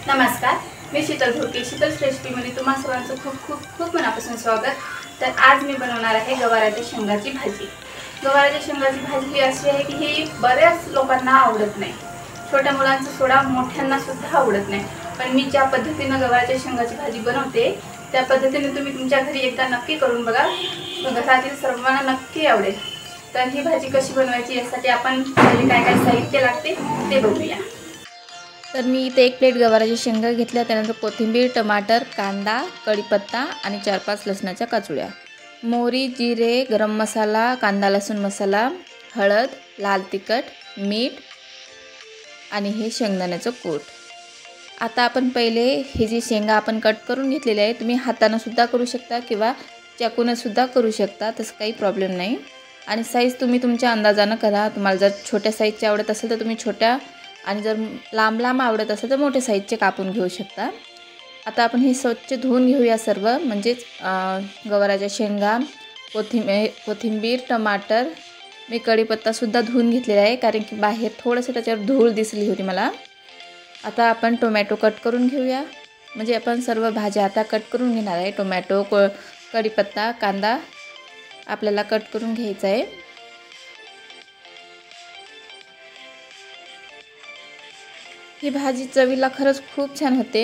नमस्कार, मी शीतल घोडके. शीतल्स रेसिपीमध्ये तुम्हा सर्वांचं खूप खूप खूप मनापासून स्वागत. तर आज मी बनवणार आहे गवाराच्या शेंगाची भाजी. गवाराच्या शेंगाची भाजी ही अशी आहे की ही बऱ्याच लोकांना आवडत नाही. छोट्या मुलांचं सोडा मोठ्यांना सुद्धा आवडत नाही. पण मी ज्या पद्धतीने गवाराच्या शेंगाची भाजी बनवते त्या पद्धतीने तुम्ही तुमच्या घरी एकदा नक्की करून बघा. घरातील सर्वांना नक्की आवडेल. तर ही भाजी कशी बनवायची यासाठी आपण पहिले काय काय साहित्य लागते ते बघूया. तर मी इथे 1 प्लेट गवाराच्या शेंगा घेतल्या, त्यानंतर कोथिंबीर, टमाटर, कांदा, कढीपत्ता आणि 4-5 लसणाच्या काचुळ्या, मोहरी, जिरे, गरम मसाला, कांदा लसूण मसाला, हळद, लाल तिखट, मीठ आणि हे शेंगदाण्याचं कूट. आता आपण पहिले हे जी शेंगा आपण कट करून घेतलेली आहे, तुम्ही हाताने सुद्धा करू शकता किंवा चाकूने सुद्धा करू शकता, तसं काही प्रॉब्लेम नाही. आणि साईज तुम्ही तुमच्या अंदाजाने करा. तुम्हाला जर छोट्या साईजचे आवडत असेल तर तुम्ही छोट्या, आणि जर लांब लांब आवडत असेल तर मोठे साईजचे कापून घेऊ शकता. आता आपण हे स्वच्छ धुवून घेऊया सर्व, म्हणजेच गवाराच्या शेंगा, कोथिंबीर, टमाटर, मी कढीपत्तासुद्धा धुवून घेतलेला आहे कारण की बाहेर थोडंसं त्याच्यावर धूळ दिसली होती मला. आता आपण टोमॅटो कट करून घेऊया. म्हणजे आपण सर्व भाज्या आता कट करून घेणार आहे. टोमॅटो, कढीपत्ता, कांदा आपल्याला कट करून घ्यायचा आहे. ही भाजी चवीला खरंच खूप छान होते.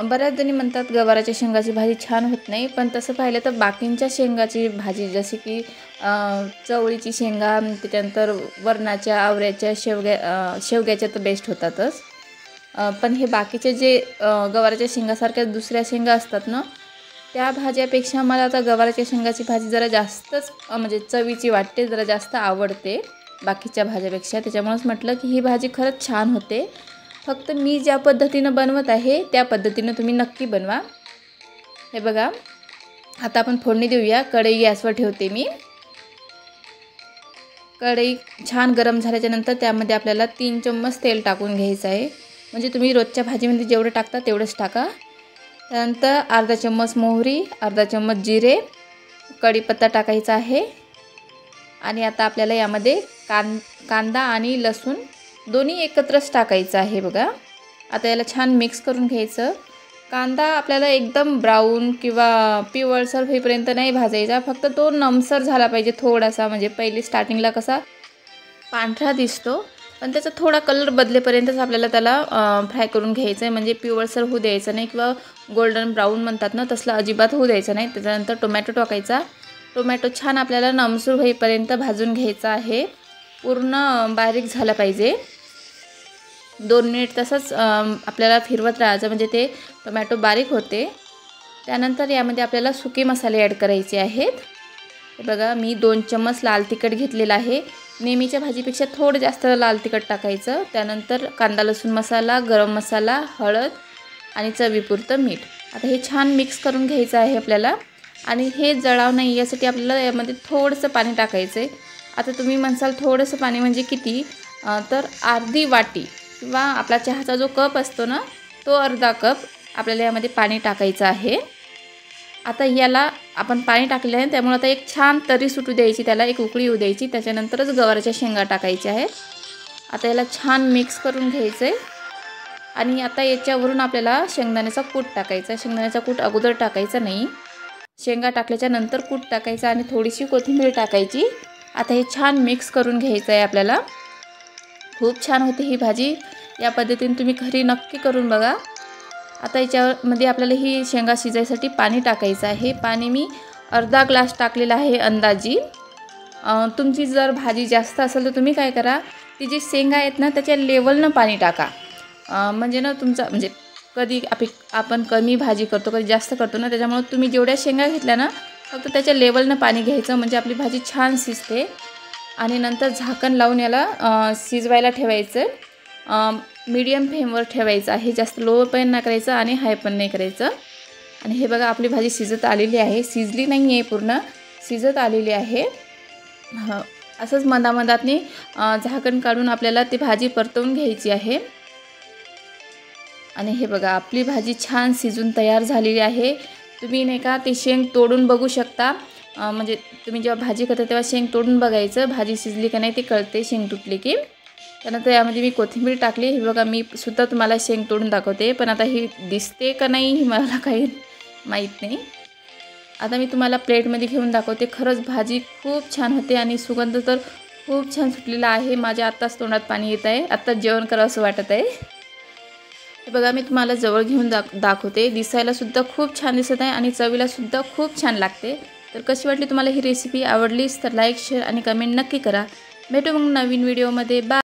बऱ्याच जणी म्हणतात गवाराच्या शेंगाची भाजी छान होत नाही, पण तसं पाहिलं तर बाकींच्या शेंगाची भाजी जसे की चवळीची शेंगा, त्याच्यानंतर वरणाच्या, आवऱ्याच्या, शेवग्याच्या तर बेस्ट होतातच. पण हे बाकीचे जे गवाराच्या शेंगासारख्या दुसऱ्या शेंगा असतात ना, त्या भाज्यापेक्षा मला आता गवाराच्या शेंगाची भाजी जरा जास्तच म्हणजे चवीची वाटते, जरा जास्त आवडते बाकीच्या भाज्यापेक्षा. त्याच्यामुळेच म्हटलं की ही भाजी खरंच छान होते. फक्त मी ज्या पद्धतीनं बनवत आहे त्या पद्धतीनं तुम्ही नक्की बनवा. हे बघा, आता आपण फोडणी देऊया. कढई गॅसवर ठेवते मी. कढई छान गरम झाल्याच्या नंतर त्यामध्ये आपल्याला 3 चम्मच तेल टाकून घ्यायचं आहे. म्हणजे तुम्ही रोजच्या भाजीमध्ये जेवढं टाकता तेवढंच टाका. त्यानंतर अर्धा चम्मच मोहरी, अर्धा चम्मच जिरे, कढीपत्ता टाकायचा आहे. आणि आता आपल्याला यामध्ये कांदा आणि लसूण दोन्ही एकत्रच टाकायचं आहे. बघा, आता याला छान मिक्स करून घ्यायचं. कांदा आपल्याला एकदम ब्राऊन किंवा पिवळसर होईपर्यंत नाही भाजायचा, फक्त तो नमसर झाला पाहिजे थोडासा. म्हणजे पहिली स्टार्टिंगला कसा पांढरा दिसतो, पण त्याचा थोडा कलर बदलेपर्यंतच आपल्याला त्याला फ्राय करून घ्यायचं आहे. म्हणजे पिवळसर होऊ द्यायचं नाही किंवा गोल्डन ब्राऊन म्हणतात ना, तसलं अजिबात होऊ द्यायचं नाही. त्याच्यानंतर टोमॅटो टाकायचा. टोमॅटो छान आपल्याला नमसूर होईपर्यंत भाजून घ्यायचा आहे. पूर्ण बारीक झाला पाहिजे. 2 मिनिट तसंच आपल्याला फिरवत राहायचं, म्हणजे ते टोमॅटो बारीक होते. त्यानंतर यामध्ये आपल्याला सुके मसाले ॲड करायचे आहेत. हे बघा, मी 2 चम्मच लाल तिखट घेतलेला आहे. नेहमीच्या भाजीपेक्षा थोडं जास्त लाल तिखट टाकायचं. त्यानंतर कांदा लसूण मसाला, गरम मसाला, हळद आणि चवीपुरतं मीठ. आता हे छान मिक्स करून घ्यायचं आहे आपल्याला. आणि हे जळाव नाही यासाठी आपल्याला यामध्ये थोडंसं पाणी टाकायचं आहे. आता तुम्ही म्हणसाल थोडंसं पाणी म्हणजे किती, तर अर्धी वाटी किंवा आपला चहाचा जो कप असतो ना, तो अर्धा कप आपल्याला यामध्ये पाणी टाकायचं आहे. आता याला आपण पाणी टाकलेलं आहे, त्यामुळे आता एक छान तरी सुटू द्यायची, त्याला एक उकळी येऊ द्यायची. त्याच्यानंतरच गवाराच्या शेंगा टाकायच्या आहेत. आता याला छान मिक्स करून घ्यायचं आहे. आणि आता याच्यावरून आपल्याला शेंगदाण्याचा कूट टाकायचा. शेंगदाण्याचा कूट अगोदर टाकायचा नाही, शेंगा टाकल्याच्या नंतर कूट टाकायचा आणि थोडीशी कोथिंबीर टाकायची. आता हे छान मिक्स करून घ्यायचं आहे आपल्याला. खूप छान होते ही भाजी. या पद्धतीने तुम्ही घरी नक्की करून बघा. आता याच्यामध्ये आपल्याला ही शेंगा शिजायसाठी पाणी टाकायचं आहे. पाणी मी अर्धा ग्लास टाकलेला आहे अंदाजी. तुमची जर भाजी जास्त असेल तर तुम्ही काय करा, ती जी शेंगा आहेत ना त्याच्या लेवलनं पाणी टाका. म्हणजे ना तुमचा म्हणजे कधी आपण कमी भाजी करतो, कधी जास्त करतो ना, त्याच्यामुळे तुम्ही जेवढ्या शेंगा घेतल्या ना फक्त त्याच्या लेवलनं पाणी घ्यायचं, म्हणजे आपली भाजी छान शिजते. आणि नंतर झाकण लावून याला शिजवायला ठेवायचं. मीडियम फ्लेमवर ठेवायचं आहे. जास्त लो पण नाही करायचं आणि हाय पण नाही करायचं. आणि हे बघा, आपली भाजी शिजत आलेली आहे. शिजली नाही आहे, पूर्ण शिजत आलेली आहे. असंच मधामधातनी झाकण काढून आपल्याला ती भाजी परतवून घ्यायची आहे. आणि हे बघा, आपली भाजी छान शिजून तयार झालेली आहे. तुम्ही नाही का ती शेंग तोडून बघू शकता. म्हणजे तुम्ही जेव्हा भाजी करता तेव्हा शेंग तोडून बघायचं, भाजी शिजली का नाही ते कळते शेंग तुटली की. त्यानंतर यामध्ये मी कोथिंबीर टाकली. हे बघा मी सुद्धा तुम्हाला शेंग तोडून दाखवते, पण आता ही दिसते का नाही ही मला काही माहीत नाही. आता मी तुम्हाला प्लेटमध्ये घेऊन दाखवते. खरंच भाजी खूप छान होते आणि सुगंध तर खूप छान सुटलेला आहे. माझ्या आत्ताच तोंडात पाणी येत आहे. आत्ताच जेवण करावं असं वाटत आहे. हे बघा मी तुम्हाला जवळ घेऊन दाखवते. दिसायला सुद्धा खूप छान दिसत आहे आणि चवीला सुद्धा खूप छान लागते. तर कशी वाटली तुम्हाला ही रेसिपी? आवडलीच तर लाईक, शेअर आणि कमेंट नक्की करा. भेटू मग नवीन व्हिडिओमध्ये. बाय.